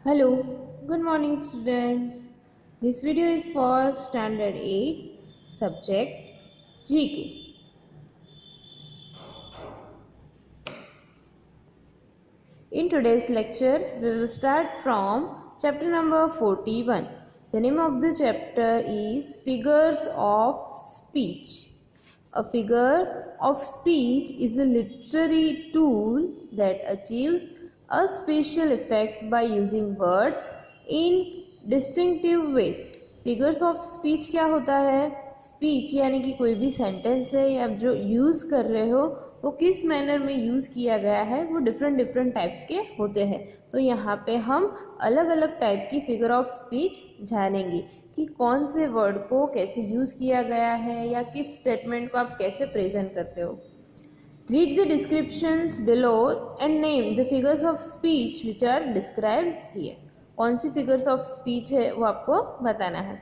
Hello, good morning students. This video is for standard 8 subject GK. In today's lecture, we will start from chapter number 41. The name of the chapter is Figures of Speech. A figure of speech is a literary tool that achieves a special effect by using words in distinctive ways. Figures of speech क्या होता है? Speech यानी कि कोई भी sentence है या जो यूज़ कर रहे हो वो किस मैनर में यूज़ किया गया है वो डिफरेंट टाइप्स के होते हैं। तो यहाँ पे हम अलग अलग टाइप की फिगर ऑफ स्पीच जानेंगे कि कौन से वर्ड को कैसे यूज़ किया गया है या किस स्टेटमेंट को आप कैसे प्रेजेंट करते हो। Read the descriptions below and name the figures of speech which are described here. कौन सी फिगर्स ऑफ स्पीच है वो आपको बताना है।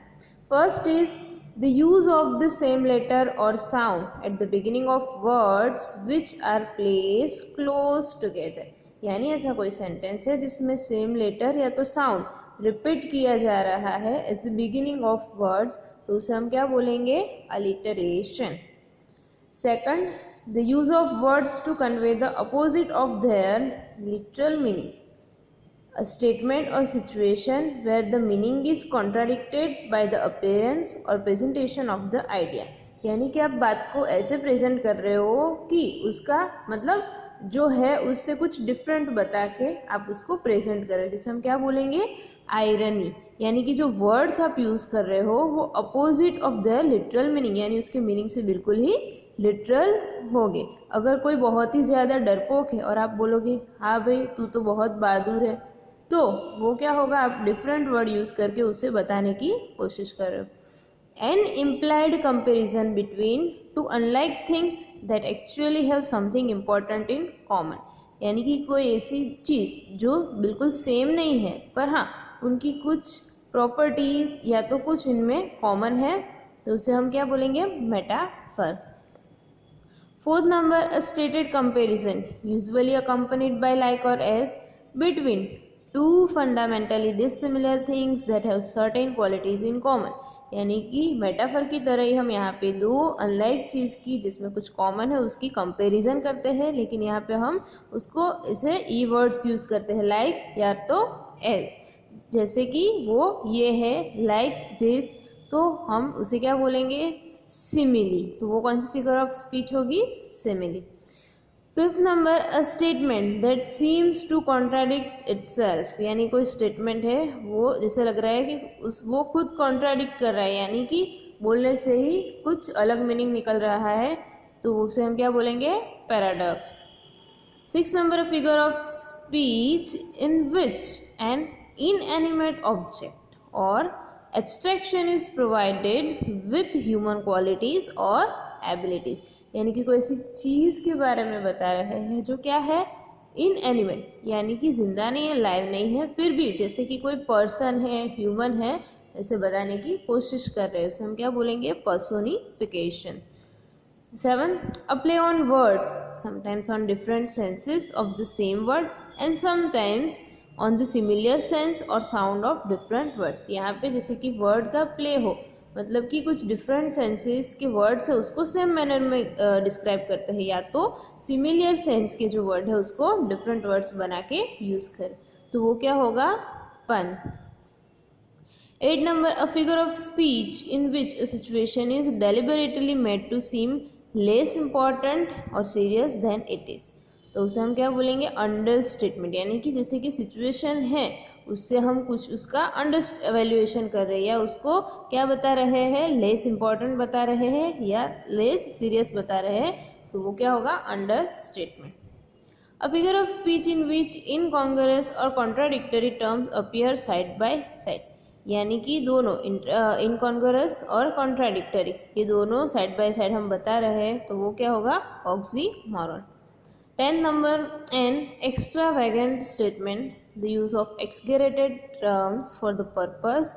First is the use of the same letter और sound at the beginning of words which are placed close together. यानी ऐसा कोई सेंटेंस है जिसमें सेम लेटर या तो साउंड रिपीट किया जा रहा है at the beginning of words, तो उसे हम क्या बोलेंगे? Alliteration. Second, the use of words to convey the opposite of their literal meaning. A statement or situation where the meaning is contradicted by the appearance or presentation of the idea। यानी कि आप बात को ऐसे present कर रहे हो कि उसका मतलब जो है उससे कुछ डिफरेंट बता के आप उसको प्रेजेंट कर रहे हो, जिसे हम क्या बोलेंगे? आयरनी। यानी कि जो वर्ड्स आप यूज़ कर रहे हो वो opposite of the literal meaning यानी उसके मीनिंग से बिल्कुल ही लिटरल होंगे। अगर कोई बहुत ही ज़्यादा डरपोक है और आप बोलोगे हाँ भाई तू तो बहुत बहादुर है, तो वो क्या होगा? आप डिफरेंट वर्ड यूज़ करके उसे बताने की कोशिश कर रहे हो। An implied comparison between two unlike things that actually have something important in common. यानी कि कोई ऐसी चीज़ जो बिल्कुल सेम नहीं है पर हाँ उनकी कुछ प्रॉपर्टीज़ या तो कुछ इनमें कॉमन है, तो उसे हम क्या बोलेंगे? Metaphor. Fourth number, a stated comparison usually accompanied by like और as between two fundamentally dissimilar things that have certain qualities in common। यानी कि मेटाफर की तरह ही हम यहाँ पे दो अनलाइक चीज़ की जिसमें कुछ कॉमन है उसकी कंपैरिजन करते हैं, लेकिन यहाँ पे हम उसको इसे ई वर्ड्स यूज़ करते हैं, लाइक या तो एज। जैसे कि वो ये है लाइक दिस, तो हम उसे क्या बोलेंगे? सिमिली। तो वो कौन सी फिगर ऑफ स्पीच होगी? Simile. Fifth number, a statement that seems to contradict itself. यानी कोई स्टेटमेंट है वो जैसे लग रहा है कि वो खुद कॉन्ट्राडिक्ट कर रहा है, यानी कि बोलने से ही कुछ अलग मीनिंग निकल रहा है, तो उसे हम क्या बोलेंगे? Paradox. Six number, a figure of speech in which an inanimate object और abstraction is provided with human qualities और एबिलिटीज। यानी कि कोई ऐसी चीज़ के बारे में बता रहे हैं जो क्या है? इनएनिमेट, यानी कि जिंदा नहीं है, लाइव नहीं है, फिर भी जैसे कि कोई पर्सन है, ह्यूमन है, ऐसे बताने की कोशिश कर रहे हैं, उसे हम क्या बोलेंगे? Personification. Seven, a play on words sometimes on different senses of the same word and sometimes on the similar sense और साउंड ऑफ डिफरेंट वर्ड्स। यहाँ पे जैसे कि वर्ड का प्ले हो, मतलब कि कुछ डिफरेंट सेंसेस के वर्ड्स है उसको सेम मैनर में डिस्क्राइब करते हैं, या तो सिमिलर सेंस के जो वर्ड है उसको डिफरेंट वर्ड्स बना के यूज़ करें, तो वो क्या होगा? Pun. 8 number, a figure of speech in which a situation is deliberately made to seem less important और सीरियस देन इट इज़। तो उसे हम क्या बोलेंगे? Understatement. यानी कि जैसे कि सिचुएशन है उससे हम कुछ उसका अंडर एवेल्युएशन कर रहे हैं या उसको क्या बता रहे हैं? लेस इम्पॉर्टेंट बता रहे हैं या लेस सीरियस बता रहे हैं, तो वो क्या होगा? Understatement. A figure of speech in which incongruous और contradictory terms appear side by side. यानी कि दोनों इनकॉन्ग्रुअस और कॉन्ट्राडिक्टरी ये दोनों साइड बाय साइड हम बता रहे हैं, तो वो क्या होगा? Oxymoron. 10 number, an extravagant statement, the use of exaggerated terms for the purpose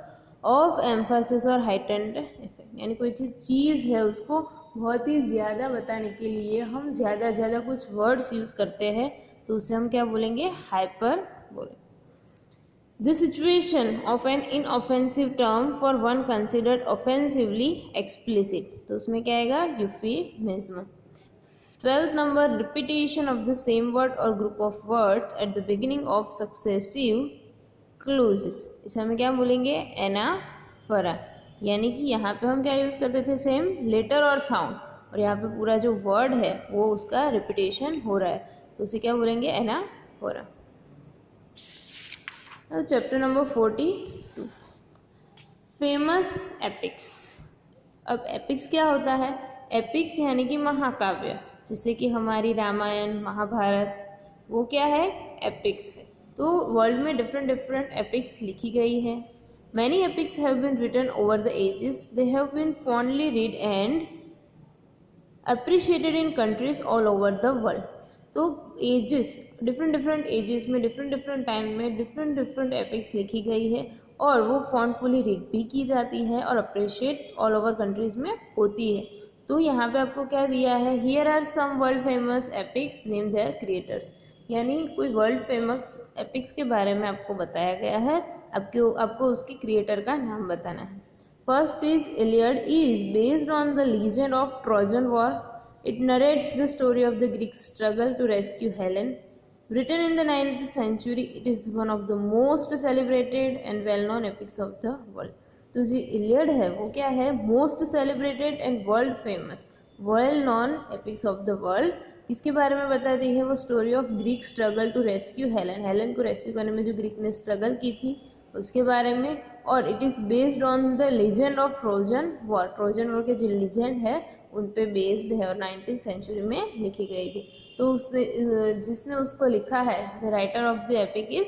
of emphasis or heightened effect। यानी कोई चीज़ है उसको बहुत ही ज़्यादा बताने के लिए हम ज़्यादा कुछ वर्ड्स यूज़ करते हैं, तो उसे हम क्या बोलेंगे? Hyperbole. The situation of an inoffensive term for one considered offensively explicit, तो उसमें क्या आएगा, euphemism. 12th number, repetition of the same word or group of words at the beginning of successive clauses, इसे हमें क्या बोलेंगे, anaphora. यानी कि यहाँ पे हम क्या यूज़ करते थे, सेम लेटर और साउंड, और यहाँ पे पूरा जो वर्ड है वो उसका रिपीटेशन हो रहा है, तो उसे क्या बोलेंगे, anaphora. Chapter number 42, famous epics. अब एपिक्स क्या होता है, एपिक्स यानी कि महाकाव्य, जैसे कि हमारी रामायण महाभारत, वो क्या है, एपिक्स है। तो वर्ल्ड में डिफरेंट डिफरेंट एपिक्स लिखी गई है। Many epics have been written over the ages, they have been fondly read and appreciated in countries all over the world. तो एजेस, डिफरेंट डिफरेंट एजेस में, डिफरेंट डिफरेंट टाइम में different different epics लिखी गई है, और वो फॉन्टफुली read भी की जाती है और अप्रिशिएट ऑल ओवर कंट्रीज में होती है। तो यहाँ पे आपको क्या दिया है, here are some world famous epics, name their creators, यानी कोई वर्ल्ड फेमस एपिक्स के बारे में आपको बताया गया है, आपको उसके क्रिएटर का नाम बताना है। First is Iliad, is based on the legend of Trojan war. It narrates the story of the Greek struggle to rescue Helen. Written in the 19th century, it is one of the most celebrated and well-known epics of the world. तो जो Iliad है वो क्या है, most celebrated and world famous, well known epics of the world. किसके बारे में बताती है, वो story of Greek struggle to rescue Helen, Helen को रेस्क्यू करने में जो ग्रीक ने स्ट्रगल की थी उसके बारे में। और it is based on the legend of Trojan war, Trojan war के जो लेजेंड है उन पे बेस्ड है, और 19th सेंचुरी में लिखी गई थी। तो उसने जिसने उसको लिखा है, the writer of the epic is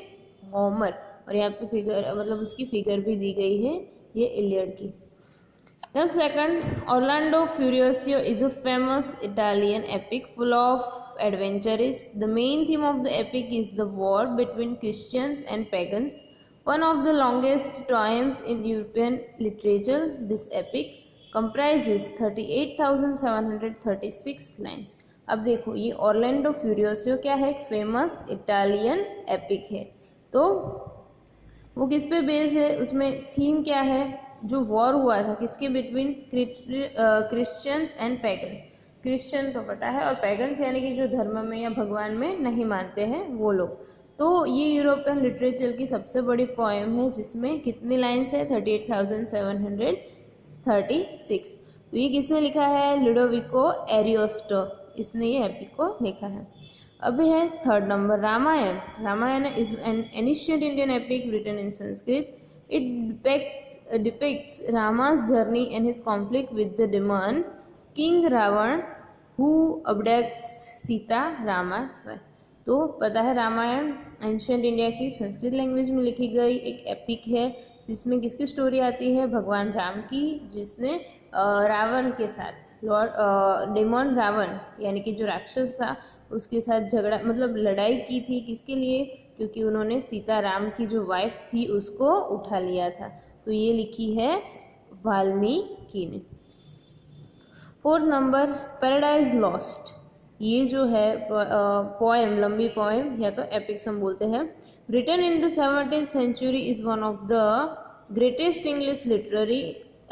Homer, और यहाँ पे फिगर मतलब उसकी फिगर भी दी गई है ये इलियड की। Now second, Orlando Furioso is a famous Italian epic full of adventures. The main theme of the epic is the war between Christians and pagans, one of the longest times in European literature. This epic comprises 38,736 lines. अब देखो ये Orlando फ्यूरियोसो क्या है, एक famous Italian epic है। तो वो किस पे बेस है, उसमें थीम क्या है, जो वॉर हुआ था किसके बिटवीन, क्रिश्चियंस एंड पैगन्स। क्रिश्चियन तो पता है, और पैगन्स यानी कि जो धर्म में या भगवान में नहीं मानते हैं वो लोग। तो ये यूरोपियन लिटरेचर की सबसे बड़ी पोएम है, जिसमें कितनी लाइन्स है, 38,736। तो ये किसने लिखा है, लुडोविको एरियोस्टो, इसने ये एपिक को लिखा है। अब है third number, Ramayana. Ramayana is an ancient Indian epic written in Sanskrit. It depicts Rama's journey and his conflict with the demon King Ravan who abducts Sita, Rama's wife। तो पता है रामायण एंशिएंट इंडिया की संस्कृत लैंग्वेज में लिखी गई एक एपिक है, जिसमें किसकी स्टोरी आती है, भगवान राम की, जिसने रावण के साथ, डेमन रावण यानी कि जो राक्षस था उसके साथ झगड़ा मतलब लड़ाई की थी, किसके लिए, क्योंकि उन्होंने सीता राम की जो वाइफ थी उसको उठा लिया था। तो ये लिखी है वाल्मीकि ने। Fourth number, paradise lost. ये जो है पोएम, लंबी पोएम या तो एपिक्स हम बोलते हैं, written in the 17th century, is one of the greatest English literary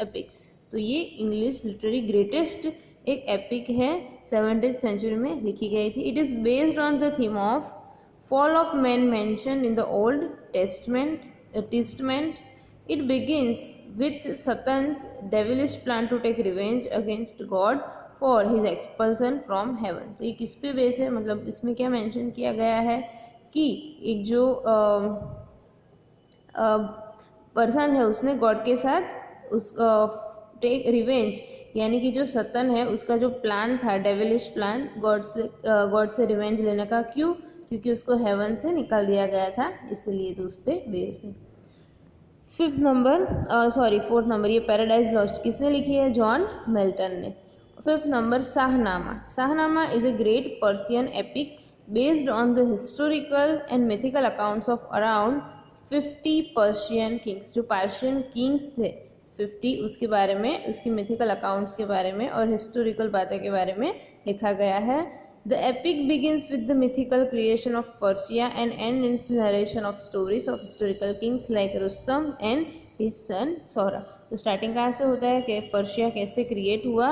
epics. तो ये इंग्लिश लिटरेरी ग्रेटेस्ट एक एपिक है, 17th सेंचुरी में लिखी गई थी। It is based on the theme of fall of men mentioned in the Old Testament. It begins with Satan's devilish plan to take revenge against God for his expulsion from heaven। तो ये किस पे base है, मतलब इसमें क्या mention किया गया है कि एक जो पर्सन है उसने गॉड के साथ उस टेक रिवेंज, यानी कि जो सतन है उसका जो प्लान था, डेविलिश प्लान, गॉड से रिवेंज लेने का। क्यों, क्योंकि उसको हेवन से निकाल दिया गया था, इसलिए तो उस पर बेस्ड है। फोर्थ नंबर, ये पैराडाइज लॉस्ट किसने लिखी है, जॉन मिल्टन ने। Fifth number, Shahnameh. Shahnameh is a great Persian epic based on the historical and mythical accounts of around 50 Persian Kings. जो पर्शियन किंग्स थे 50, उसके बारे में, उसकी मिथिकल अकाउंट्स के बारे में और हिस्टोरिकल बातें के बारे में लिखा गया है। The epic begins with the mythical creation of Persia and ends in its narration of stories of historical kings like Rustam and his son Saurabh. तो स्टार्टिंग कहाँ से होता है कि पर्शिया कैसे क्रिएट हुआ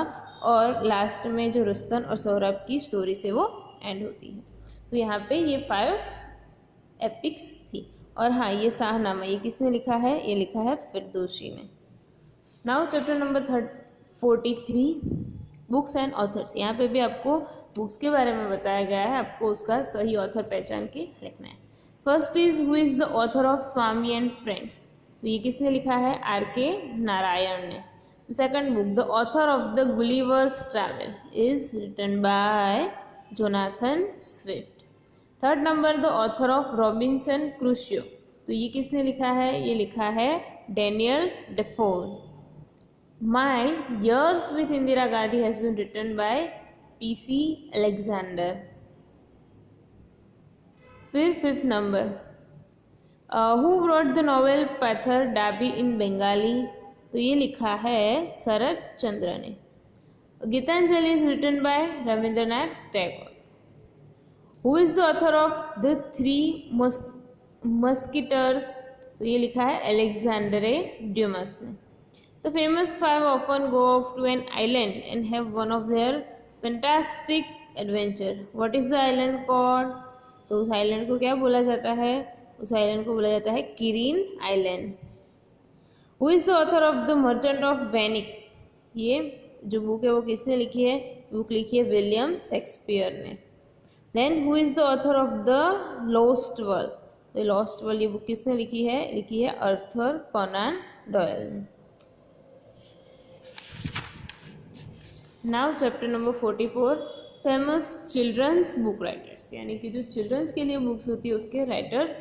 और लास्ट में जो रुस्तम और सौरभ की स्टोरी से वो एंड होती है। तो यहाँ पे ये 5 एपिक्स थी। और हाँ, ये शाहनामा ये किसने लिखा है? ये लिखा है फिरदौसी ने। Now chapter number 43 books and authors. यहाँ पे भी आपको बुक्स के बारे में बताया गया है, आपको उसका सही ऑथर पहचान के लिखना है। First is who is the author of Swami and friends. तो ये किसने लिखा है? R.K. नारायण ने। Second book the author of the Gulliver's travel is written by Jonathan Swift. Third number the author of Robinson Crusoe. तो ये किसने लिखा है? ये लिखा है Daniel Defoe. My Years with Indira Gandhi has been written by P.C. Alexander. फिर fifth number who wrote the novel Pathar Dabi in Bengali? तो ये लिखा है शरद चंद्र ने। Geetanjali is written by Rabindranath Tagore. Who is the author of the Three Musketeers? तो ये लिखा है Alexandre Dumas ने। The famous five often go off to an island and have one of their fantastic adventure. What is the island called? तो उस island को क्या बोला जाता है? उस आइलैंड को बोला जाता है Kirin island. Who is the author of the Merchant of Venice? ये जो बुक है वो किसने लिखी है? बुक लिखी है विलियम शेक्सपियर ने। Then who is the author of the Lost World? तो लॉस्ट वर्ल्ड ये बुक किसने लिखी है? लिखी है आर्थर कॉनन डॉयल ने। Now chapter number 44 famous children's book writers, यानी कि जो चिल्ड्रंस के लिए बुक्स होती है उसके राइटर्स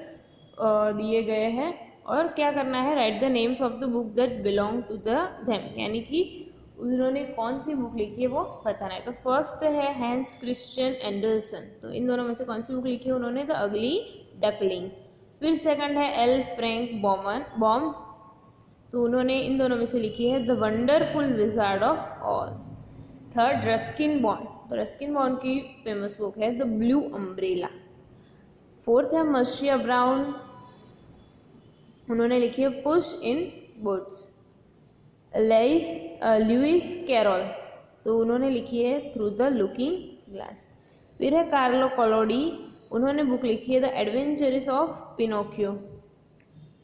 दिए गए हैं। और क्या करना है? Write the names of the book that belong to the them, यानी कि उन्होंने कौन सी बुक लिखी है वो बताना है। तो फर्स्ट है हैंस क्रिश्चियन एंडरसन। तो इन दोनों में से कौन सी बुक लिखी है उन्होंने? The ugly duckling. फिर सेकंड है एल फ्रैंक बॉम। तो उन्होंने इन दोनों में से लिखी है the wonderful wizard of Oz. Third Ruskin Bond. तो रस्किन बॉन्ड की फेमस बुक है द ब्लू अम्ब्रेला। फोर्थ है मर्सिया ब्राउन, उन्होंने लिखी है Puss in boots. Lewis Carroll, तो उन्होंने लिखी है थ्रू द लुकिंग ग्लास। फिर है कार्लो कोलोडी, उन्होंने बुक लिखी है the adventures of Pinocchio.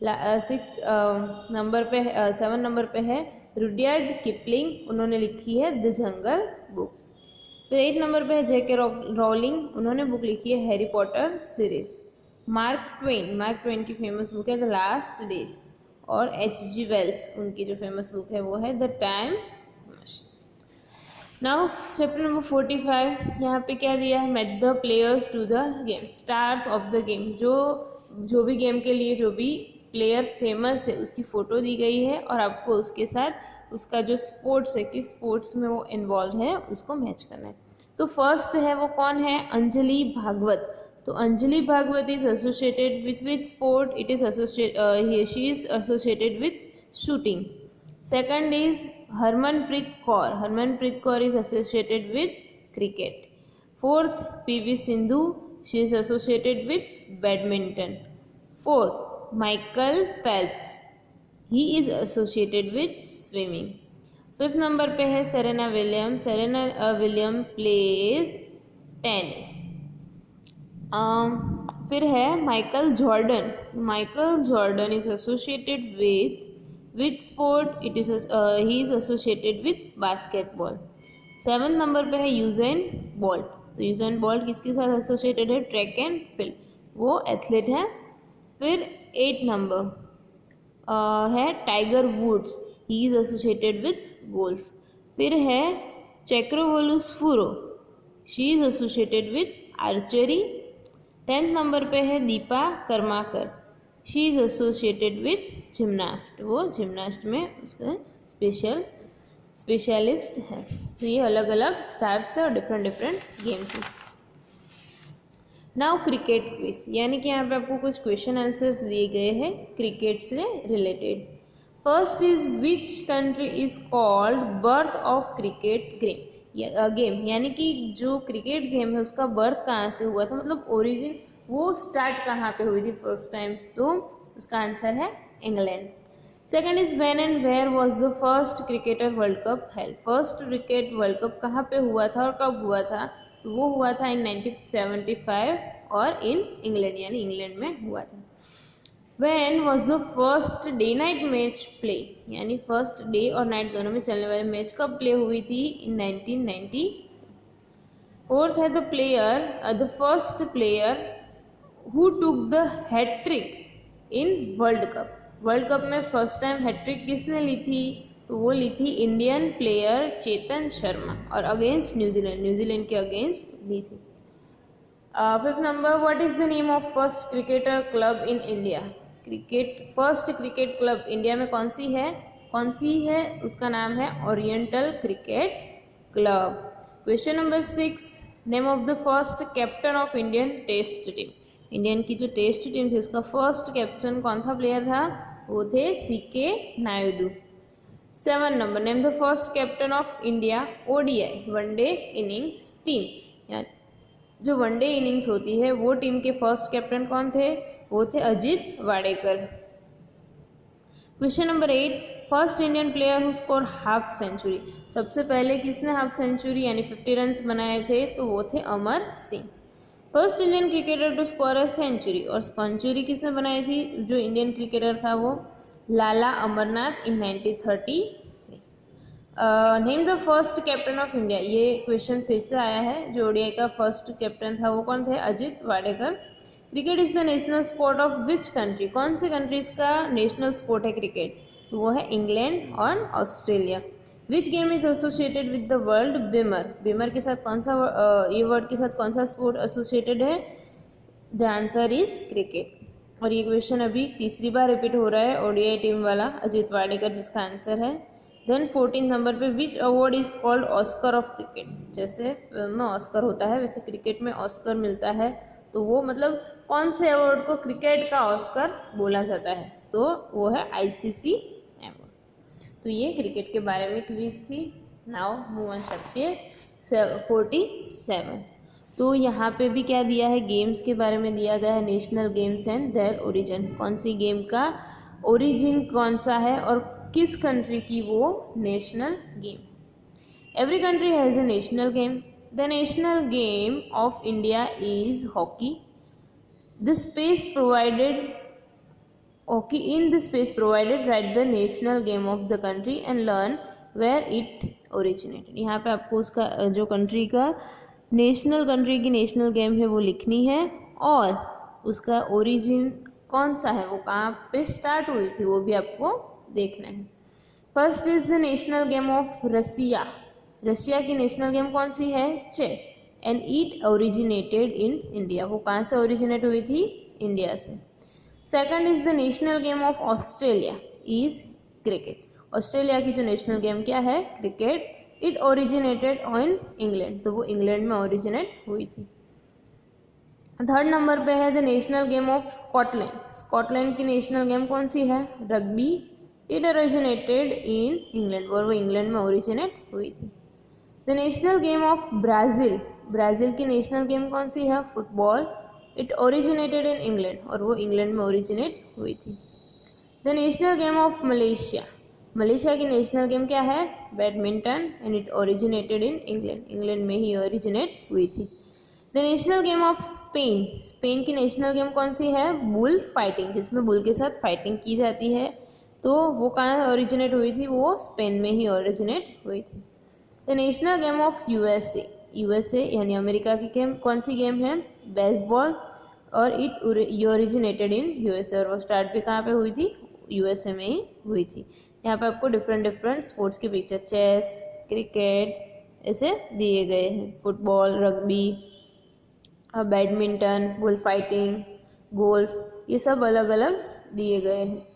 7 number पे है रुडयार्ड किपलिंग, उन्होंने लिखी है द जंगल बुक। फिर 8 नंबर पे है जेके रोलिंग, उन्होंने बुक लिखी है Harry Potter series. Mark Twain की फेमस बुक है द लास्ट डेज। और H.G. वेल्स, उनकी जो फेमस बुक है वो है the time machine. Now chapter number 45, यहाँ पे क्या दिया है? Match the players to the game, stars of the game. जो भी गेम के लिए जो भी प्लेयर फेमस है उसकी फ़ोटो दी गई है और आपको उसके साथ उसका जो स्पोर्ट्स है, किस स्पोर्ट्स में वो इन्वॉल्व है, उसको मैच करना है। तो फर्स्ट है वो कौन है? अंजलि भागवत। तो Anjali Bhagwat is associated with sport? It is she is associated with shooting. Second is Harmanpreet Kaur. Harmanpreet Kaur is associated with cricket. Fourth PV Sindhu, she is associated with badminton. Fourth Michael Phelps, he is associated with swimming. Fifth number पे है Serena William. Serena William plays tennis. फिर है Michael Jordan. Michael Jordan is associated with sport? It is he is associated with basketball. 7 number पे है यूजेन bolt. तो यूजेन bolt किसके साथ associated है? ट्रैक एंड फील्ड, वो एथलीट है। फिर 8 नंबर है Tiger Woods, he is associated with golf. फिर है चक्रवोलुस्फुरो, she is associated with archery. 10th नंबर पे है Deepa Karmakar, she is associated with gymnast, वो जिम्नास्ट में उसका स्पेशलिस्ट है। तो ये अलग अलग स्टार्स थे और डिफरेंट गेम थे। नाउ क्रिकेट क्विज, यानी कि यहाँ पे आपको कुछ क्वेश्चन आंसर्स दिए गए हैं क्रिकेट से related. First is which country is called birth of cricket game, game, यानी कि जो क्रिकेट गेम है उसका बर्थ कहाँ से हुआ था, मतलब ओरिजिन वो स्टार्ट कहाँ पे हुई थी फर्स्ट टाइम, तो उसका आंसर है England. Second is when and where was the first cricketer world cup held. First cricket world cup कहाँ पे हुआ था और कब हुआ था, तो वो हुआ था इन 1975 और इन इंग्लैंड, यानी इंग्लैंड में हुआ था। When was the first day night match play, यानी फर्स्ट डे और नाइट दोनों में चलने वाले मैच कब प्ले हुई थी, इन 1990। फोर्थ है the first player who took the hat-tricks in world cup. World cup में फर्स्ट टाइम हैट्रिक किसने ली थी, तो वो ली थी इंडियन प्लेयर चेतन शर्मा, और अगेंस्ट न्यूजीलैंड के अगेंस्ट ली थी। Fifth number, what is the name of first cricketer club in India. First cricket club India में कौन सी है, उसका नाम है oriental cricket club. Question number 6, name of the first captain of Indian test team. Indian की जो test team थी उसका फर्स्ट कैप्टन कौन था प्लेयर था, वो थे CK Naidu. 7 number, name the first captain of India ODI one day innings team. जो वनडे इनिंग्स होती है वो टीम के फर्स्ट कैप्टन कौन थे, वो थे Ajit Wadekar. Question number 8, first Indian player who score half century. सबसे पहले किसने हाफ सेंचुरी यानी 50 रन्स बनाए थे, तो वो थे Amar Singh. First Indian cricketer to score a century, और सेंचुरी किसने बनाई थी, जो इंडियन क्रिकेटर था वो Lala Amarnath in 1933। Name the first captain of India, ये क्वेश्चन फिर से आया है। जो ODI का फर्स्ट कैप्टन था वो कौन थे, Ajit Wadekar. Cricket is the national sport of which country, कौन से कंट्रीज का नेशनल स्पोर्ट है क्रिकेट, तो वो है इंग्लैंड और Australia. Which game is associated with the world Beamer, Beamer के साथ कौन सा ये वर्ड के साथ कौन सा स्पोर्ट एसोसिएटेड है, द आंसर इज क्रिकेट। और ये क्वेश्चन अभी तीसरी बार रिपीट हो रहा है, ODI टीम वाला अजित वाडेकर जिसका आंसर है। देन 14 नंबर पे, which award is called Oscar of cricket. जैसे फिल्म में ऑस्कर होता है वैसे क्रिकेट में ऑस्कर मिलता है, तो वो मतलब कौन से अवार्ड को क्रिकेट का ऑस्कर बोला जाता है, तो वो है ICC अवार्ड। तो ये क्रिकेट के बारे में क्विज थी। Now move on chapter 47। तो यहाँ पे भी क्या दिया है, गेम्स के बारे में दिया गया है, national games and their origin. कौन सी गेम का ओरिजिन कौन सा है और किस कंट्री की वो national game. Every country has a national game. The national game of India is hockey. The space provided in the space provided, write the national game of the country and learn where it originated। यहाँ पे आपको उसका जो country का country की national game है वो लिखनी है, और उसका ओरिजिन कौन सा है, वो कहाँ पे स्टार्ट हुई थी, वो भी आपको देखना है। First is the national game of Russia. Russia की नेशनल गेम कौन सी है, chess, and it originated in India. वो कहाँ से ओरिजिनेट हुई थी, इंडिया से। Second is the national game of Australia is cricket. Australia की जो नेशनल गेम क्या है, cricket. It originated in England, तो वो इंग्लैंड में ओरिजिनेट हुई थी। थर्ड नंबर पे है the national game of Scotland. Scotland की नेशनल गेम कौन सी है, rugby. It originated in England, और वो इंग्लैंड में ओरिजिनेट हुई थी। The national game of Brazil. Brazil की नेशनल गेम कौन सी है, football. It originated in England, और वो इंग्लैंड में ओरिजिनेट हुई थी। The national game of Malaysia. Malaysia की नेशनल गेम क्या है, badminton, and it originated in England, England में ही ओरिजिनेट हुई थी। The national game of Spain. Spain की नेशनल गेम कौन सी है, बुल फाइटिंग, जिसमें बुल के साथ फाइटिंग की जाती है, तो वो कहाँ ओरिजिनेट हुई थी, वो स्पेन में ही ओरिजिनेट हुई थी। The national game of USA यानी अमेरिका की गेम कौन सी गेम है, बेसबॉल, और इट ओरिजिनेटेड इन यूएसए, और वो स्टार्ट भी कहाँ पे हुई थी, यूएसए में ही हुई थी। यहाँ पे आपको डिफरेंट स्पोर्ट्स के पिक्चर, चेस, क्रिकेट ऐसे दिए गए हैं, football, rugby, badminton, bull fighting, golf, ये सब अलग अलग दिए गए हैं।